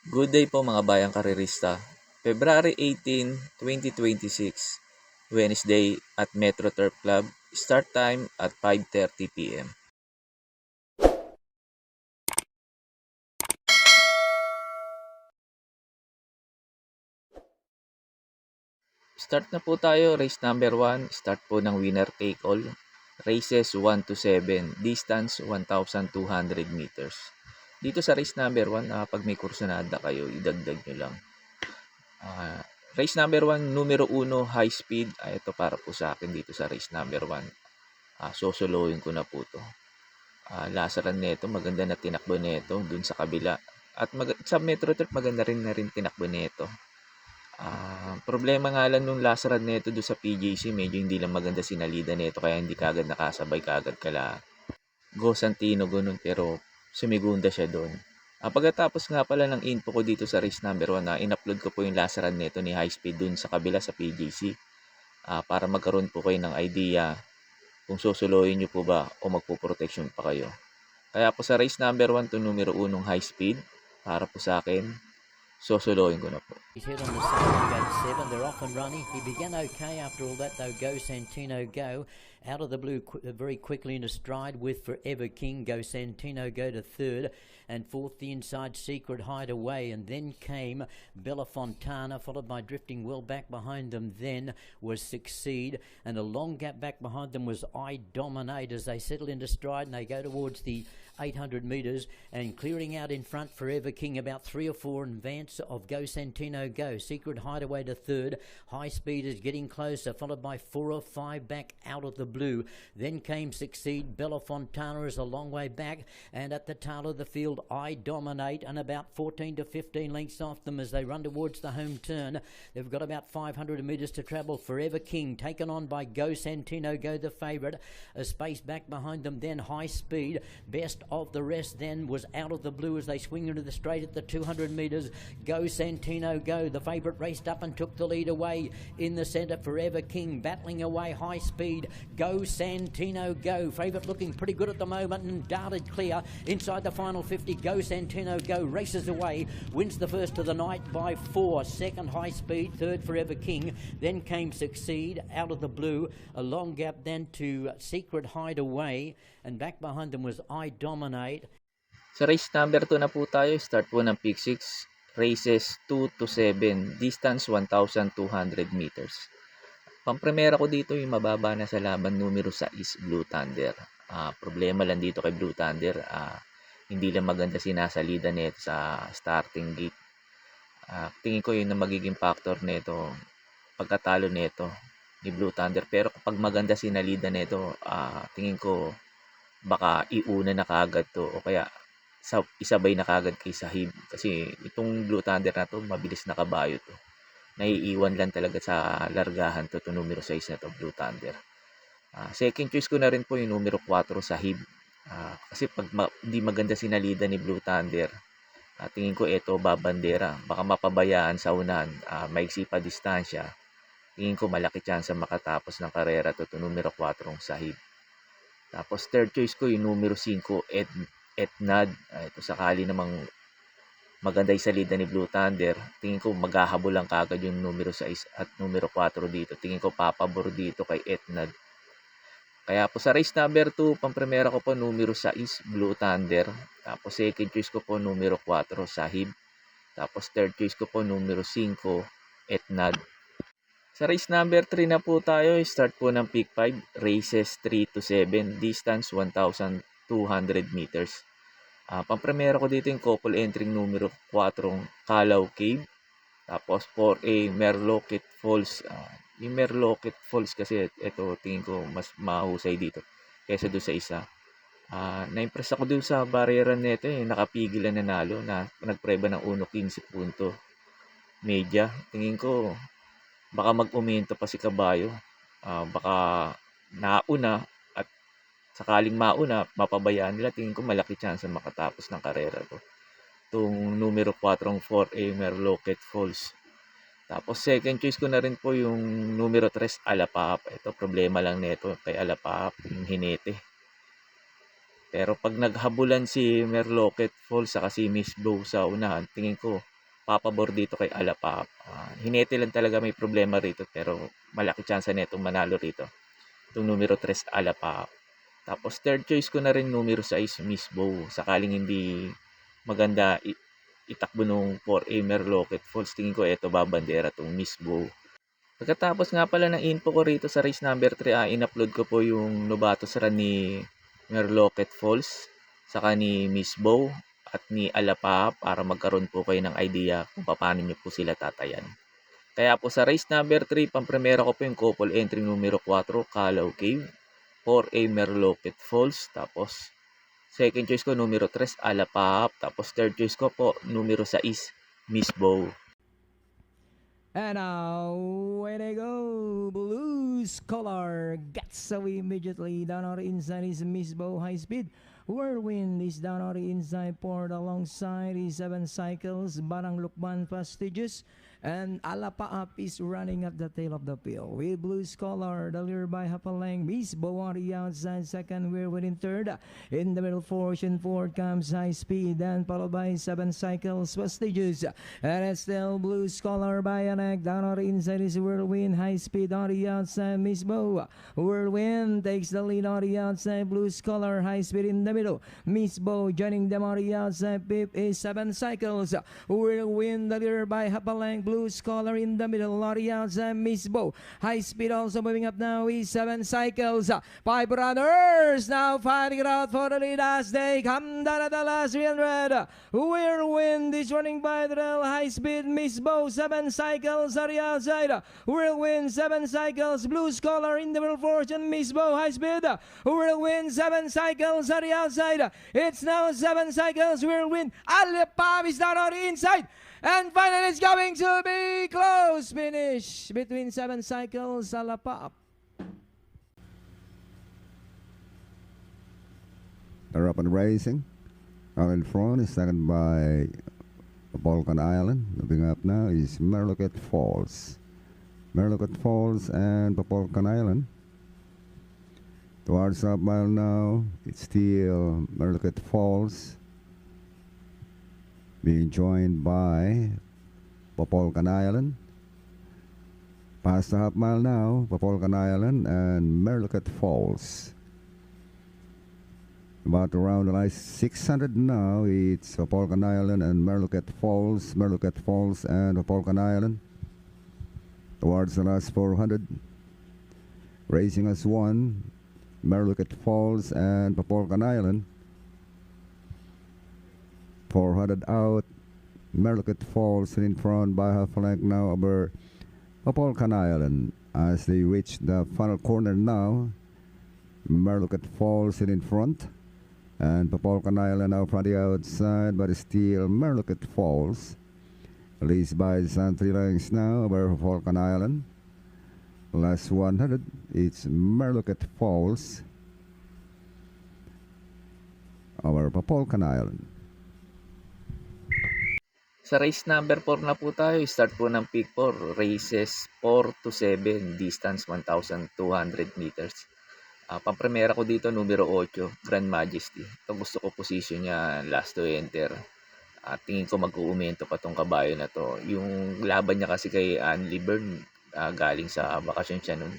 Good day po mga bayang karerista. February 18, 2026, Wednesday at Metro Turf Club. Start time at 5:30 p.m. Start na po tayo. Race number 1. Start po ng winner take all. Races 1 to 7. Distance 1,200 meters. Dito sa race number 1, pag may kursunada kayo, idagdag nyo lang. Race number 1, numero 1, high speed. Ito para po sa akin dito sa race number 1. Sosolohin ko na po to. Lasaran nito, maganda na tinakbo nito dun sa kabila. At sa Metro Turf, maganda rin na rin tinakbo nito. Problema nga lang nung lasaran nito doon sa PJC, medyo hindi lang maganda sinalida nito kaya hindi kagad nakasabay kagad kala Go Santino ganun, pero sumigunda siya doon. Pagkatapos nga pala ng info ko dito sa race number 1, in-upload ko po yung lasaran nito ni High Speed dun sa kabila sa PJC. Para magkaroon po kayo ng idea kung susuloyin nyo po ba o magpo-protection pa kayo. Kaya po sa race number 1 to numero 1 high speed, para po sa akin, susuloyin ko na po. He's hit on the second, gate 7. They're off and running. He began okay after all that, though. Go Santino Go out of the blue very quickly into stride with Forever King. Go Santino Go to third, and fourth the inside Secret Hideaway, and then came Bella Fontana, followed by Drifting Well. Back behind them then was Succeed, and a long gap back behind them was I Dominate as they settle into stride and they go towards the 800 metres, and clearing out in front Forever King about 3 or 4 in advance of Go Santino Go. Secret Hideaway to third. High Speed is getting closer, followed by 4 or 5 back out of the blue. Then came Succeed. Bella Fontana is a long way back, and at the tail of the field I Dominate, and about 14 to 15 lengths off them as they run towards the home turn. They've got about 500 metres to travel. Forever King taken on by Go Santino Go, the favourite. A space back behind them then High Speed. Best of the rest then was out of the blue as they swing into the straight at the 200 metres. Go Santino Go, the favourite, raced up and took the lead away. In the centre, Forever King battling away. High Speed. Go Santino Go, favourite looking pretty good at the moment and darted clear inside the final 50. Go Santino Go races away, wins the first of the night by 4. Second High Speed, third Forever King. Then came Succeed out of the blue. A long gap then to Secret Hideaway, and back behind them was I Dominate. Sa race number 2 na po tayo, start po ng pick 6, races 2 to 7, distance 1,200 meters. Pampremera ko dito yung mababa na sa laban numero 6, Blue Thunder. Problema lang dito kay Blue Thunder, hindi lang maganda sinasalida nito sa starting gate. Tingin ko yun na magiging factor nito pagkatalo nito ni Blue Thunder. Pero kapag maganda sinalida nito, tingin ko baka iuna na kagad to o kaya isabay na kagad kay Sahib. Kasi itong Blue Thunder na to, mabilis na kabayo to. Naiiwan lang talaga sa largahan to numero 6 na to, Blue Thunder. Second choice ko na rin po yung numero 4, Sahib. Kasi pag hindi maganda sinalida ni Blue Thunder, tingin ko ito babandera. Baka mapabayaan sa unahan, maigsi pa distansya. Tingin ko malaki chance makatapos ng karera to numero 4, Sahib. Tapos third choice ko yung numero 5, Etnad. Ito sakali namang maganda yung salida ni Blue Thunder. Tingin ko maghahabol lang kagad yung numero 6 at numero 4 dito. Tingin ko papabor dito kay Etnad. Kaya po sa race number 2, pampremera ko po numero 6, Blue Thunder. Tapos second choice ko po numero 4, Sahib. Tapos third choice ko po numero 5, Etnad. Sa race number 3 na po tayo, start po ng pick 5, races 3 to 7, distance 1,200 meters. Pampremera ko dito yung couple entry numero 4, Calaw Cave. Tapos 4A, Merlocket Falls. Yung Merlocket Falls kasi ito tingin ko mas mahusay dito kaysa doon sa isa. Na-impress ako doon sa barera nito, nakapigil na nanalo na nagpreba ng 1.15 punto. Media, tingin ko baka mag-umento pa si Kabayo. Baka nauna at sakaling mauna, mapabayaan nila. Tingin ko malaki chance makatapos ng karera to. Itong numero 4, 4A, Merlocket Falls. Tapos second choice ko na rin po yung numero 3, Alapap. Ito problema lang nito kay Alapap, yung hinete. Pero pag naghabulan si Merlocket Falls sa si Miss Blow sa unahan, tingin ko papabor dito kay Alapap. Hinete lang talaga may problema rito pero malaki chance na itong manalo rito. Itong numero 3 Alapap. Tapos third choice ko na rin numero 6 Miss Bow. Sakaling hindi maganda itakbo nung 4A Merlocket Falls, tingin ko ito babandera tong Miss Bow. Pagkatapos nga pala ng info ko rito sa race number 3, in-upload ko po yung Novatos run ni Merlocket Falls, saka ni Miss Bow at ni Alapa para magkaroon po kayo ng idea kung paano nyo po sila tatayan. Kaya po sa race number 3, pampremera ko po yung couple entry numero 4, Calaw Cave, 4A Merlocket Falls, tapos second choice ko numero 3, Alapa, tapos third choice ko po numero 6, Miss Bow. And now, away they go. Blues color gets away immediately. Down on the inside is Miss Bow High Speed. Whirlwind is down on the inside port alongside is 7 Cycles. Barang Lukman Fastidious. And Alapa Up is running at the tail of the field. With Blues color, the leader by half a length. Miss Bow on the outside, second. Whirlwind in third. In the middle portion, fourth comes High Speed. Then followed by 7 Cycles Fastidious. And it's still Blues color by an egg. Down on the inside is Whirlwind. High Speed on the outside. Miss Bow. Whirlwind takes the lead on the outside. Blues color. High Speed in the middle. Miss Bow joining them on the outside. Pip is 7 Cycles. Whirlwind the leader by half a length. Blues color in the middle. On the outside. Miss Bow. High Speed also moving up now is 7 Cycles. 5 runners now fighting it out for the lead as they come down at the last 300. Whirlwind is running by the rail. High Speed. Miss Bow. 7 Cycles on the outside. Whirlwind 7 Cycles. Blues color in the middle fortune. Miss Bow. High Speed. Whirlwind 7 Cycles on the outside. It's now 7 Cycles. Whirlwind. Alapap is down on the inside. And finally, it's going to be close finish between 7 Cycles, Alapap. They're up and racing. Out in front is second by Balkan Island. Moving up now is Merlocket Falls. Merlocket Falls and Balkan Island. Towards up mile now, it's still Merlocket Falls. Being joined by Popolcan Island. Past the half mile now, Popolcan Island and Merlocket Falls. About around the last 600 now, it's Popolcan Island and Merlocket Falls and Popolcan Island. Towards the last 400, racing as one, Merlocket Falls and Popolcan Island. 400 out, Merlocket Falls in front by half a length now over Popolcan Island. As they reach the final corner now, Merlocket Falls in front, and Popolcan Island out from the outside, but still Merlocket Falls. Leads by some 3 lengths now over Popolcan Island. Last 100, it's Merlocket Falls over Popolcan Island. Sa race number 4 na po tayo, start po ng peak 4, races 4 to 7, distance 1,200 meters. Pampremera ko dito, numero 8, Grand Majesty. Ito gusto ko position niya, last to enter. Tingin ko mag-uumento pa tong kabayo na to. Yung laban niya kasi kay Anli Byrne, galing sa bakasyon siya nun.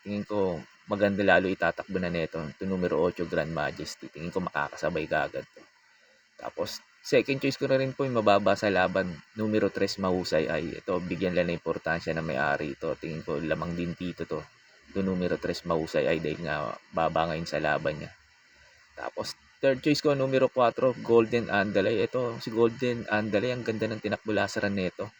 Tingin ko maganda lalo itatakbo na nito. Ito numero 8, Grand Majesty. Tingin ko makakasabay kagad to. Tapos, second choice ko na rin po yung mababa sa laban. Numero 3, Mahusay Ay. Ito, bigyan lang ng importansya na may-ari ito. Tingin ko lamang din dito to. Ito numero 3, Mahusay Ay dahil nga baba ngayon sa laban niya. Tapos, third choice ko, numero 4, Golden Andalay. Ito, si Golden Andalay, ang ganda ng tinakbulasaran nito.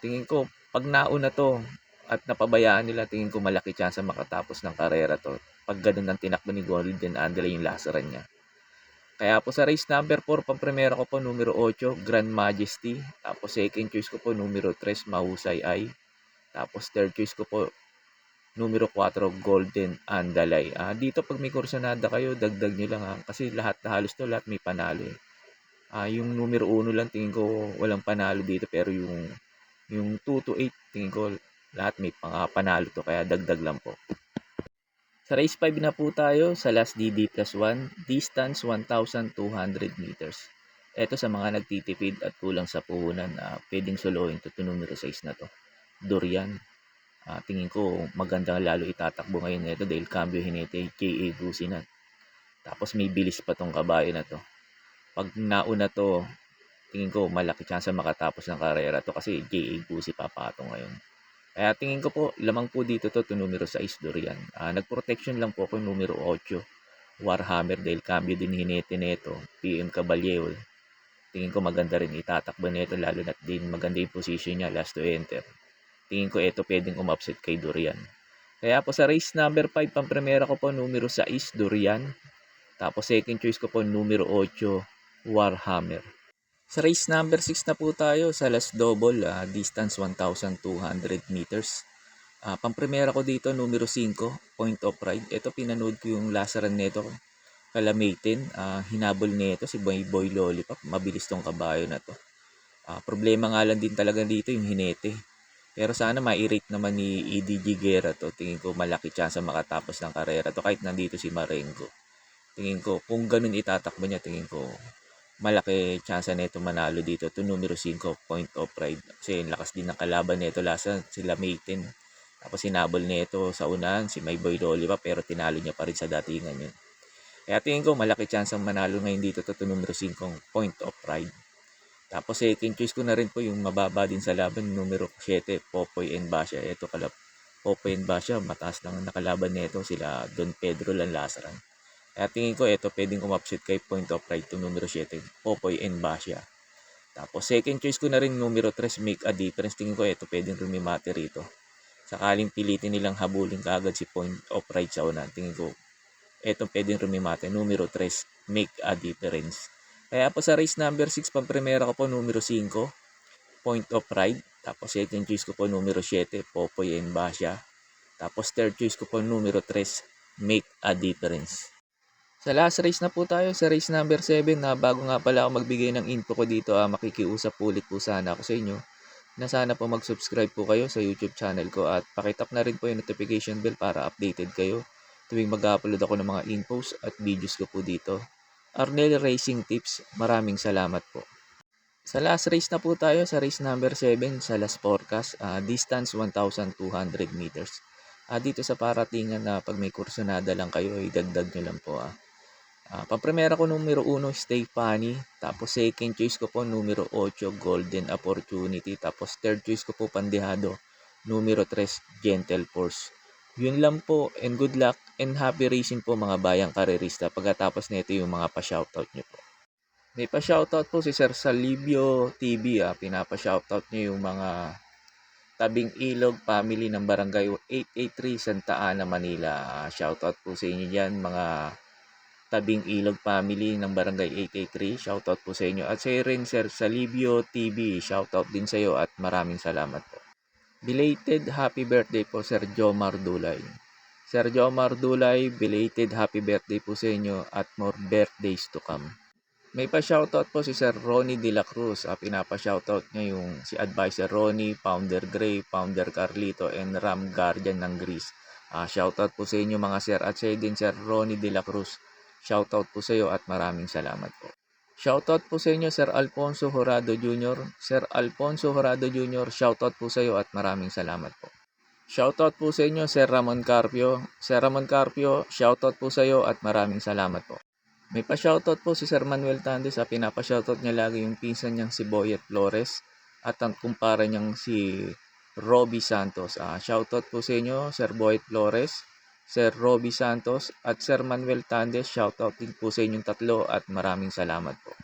Tingin ko, pag nauna to at napabayaan nila, tingin ko malaki chance makatapos ng karera to. Pag ganun ang tinakbo ni Golden Andalay yung lasaran niya. Kaya po sa race number 4, pampremera ko po numero 8, Grand Majesty. Tapos second choice ko po numero 3, Mahusay Ay. Tapos third choice ko po numero 4, Golden Andalay. Dito pag may kursanada kayo, dagdag nyo lang kasi lahat na halos to, lahat may panalo eh. Yung numero 1 lang tingin ko walang panalo dito, pero yung 2 to 8 tingin ko lahat may panalo to, kaya dagdag lang po. Sa race 5 na po tayo sa last DD plus 1, distance 1,200 meters. Eto sa mga nagtitipid at kulang sa puhunan, pwedeng solohin 'to, numero 6 na 'to, Durian. Tingin ko maganda lalo itatakbo ngayon nito dahil cambio jinete J.A. Businat. Tapos may bilis pa 'tong kabayo na 'to. 'Pag nauna 'to, tingin ko malaki tsansa makatapos ng karera 'to kasi J.A. Busi papatong ngayon. Kaya tingin ko po lamang po dito 'to numero 6 Durian. Nag-protection lang po ako numero 8 Warhammer dahil cambio din hinete nito PM Caballero. Tingin ko maganda rin itatakbo nito lalo na't din maganda yung position niya last to enter. Tingin ko ito pwedeng umupset kay Durian. Kaya po sa race number 5, pampremera ko po numero 6 Durian. Tapos second choice ko po numero 8 Warhammer. Sa race number 6 na po tayo sa last double, distance 1,200 meters. Pampremera ko dito numero 5 Point of Pride. Ito pinanood ko yung lasaran nito kalamitin. Hinabol nito si Boy Lollipop. Mabilis tong kabayo na to. Problema nga lang din talaga dito yung hinete. Pero sana ma-irate naman ni EDG Guerra to. Tingin ko malaki chance makatapos ng karera to kahit nandito si Marengo. Tingin ko kung ganun itatakbo niya, tingin ko malaki chance nito manalo dito. To numero 5 Point of Pride. Kasi lakas din ng kalaban nito lasa sila Maiten. Tapos sinabol nito sa unahan si Boy Lollipop pero tinalo niya pa rin sa datingan yun. Kaya tingin ko malaki chance ang manalo ngayon dito to numero 5 Point of Pride. Tapos second choice ko na rin po yung mababa din sa laban, numero 7, Popoy and Basha. Ito Popoy and Basha, mataas lang nakalaban nito sila Don Pedro Lanlasaran. Kaya tingin ko ito pwedeng umupset kay Point of Pride to numero 7, Popoy and Basha. Tapos second choice ko na rin numero 3, Make a Difference. Tingin ko ito pwedeng rumimate rito. Sakaling pilitin nilang habulin kaagad si Point of Pride sa una, tingin ko ito pwedeng rumimate, numero 3, Make a Difference. Kaya po sa race number 6, pampremera ko po numero 5, Point of Pride. Tapos second choice ko po numero 7, Popoy and Basha. Tapos third choice ko po numero 3, Make a Difference. Sa last race na po tayo, sa race number 7, bago nga pala ako magbigay ng info ko dito, makikiusap ulit po sana ako sa inyo na sana po mag-subscribe po kayo sa YouTube channel ko at pakitap na rin po yung notification bell para updated kayo tuwing mag-upload ako ng mga infos at videos ko po dito. Arnel Racing Tips, maraming salamat po. Sa last race na po tayo, sa race number 7, sa last forecast, distance 1,200 meters. Dito sa paratingan na pag may kursunada lang kayo, idagdag nyo lang po. Pampremera ko numero 1, Stay Funny. Tapos second choice ko po numero 8, Golden Opportunity. Tapos third choice ko po Pandehado, numero 3, Gentle Force. Yun lang po and good luck and happy racing po mga bayang karerista. Pagkatapos nito yung mga pa-shoutout nyo po. May pa-shoutout po si Sir Salibio TV. Pinapa-shoutout nyo yung mga Tabing Ilog family ng Barangay 883 Santa Ana, Manila. Shoutout po sa inyo dyan mga Tabing Ilog family ng Barangay 883. Shoutout po sa inyo. At sa rin Sir Salibio TV. Shoutout din sa iyo at maraming salamat po. Belated happy birthday po Sir Jomar Dulay. Sir Jomar Dulay, belated happy birthday po sa inyo at more birthdays to come. May pa-shoutout po si Sir Ronnie De La Cruz. Pinapa-shoutout niya yung si Advisor Ronnie, Founder Gray, Founder Carlito, and Ram Guardian ng Greece. Shoutout po sa inyo mga sir at sa din Sir Ronnie De La Cruz. Shoutout po sa iyo at maraming salamat po. Shoutout po sa inyo Sir Alfonso Horado Jr. Sir Alfonso Horado Jr. Shoutout po sa iyo at maraming salamat po. Shoutout po sa inyo Sir Ramon Carpio. Sir Ramon Carpio, shoutout po sa iyo at maraming salamat po. May pa-shoutout po si Sir Manuel Tandes. Pinapa-shoutout niya lagi yung pinsan niyang si Boyet Flores at ang kumpara niyang si Robbie Santos. Shoutout po sa inyo Sir Boyet Flores, Sir Robbie Santos at Sir Manuel Tandes. Shoutout din po sa inyong tatlo at maraming salamat po.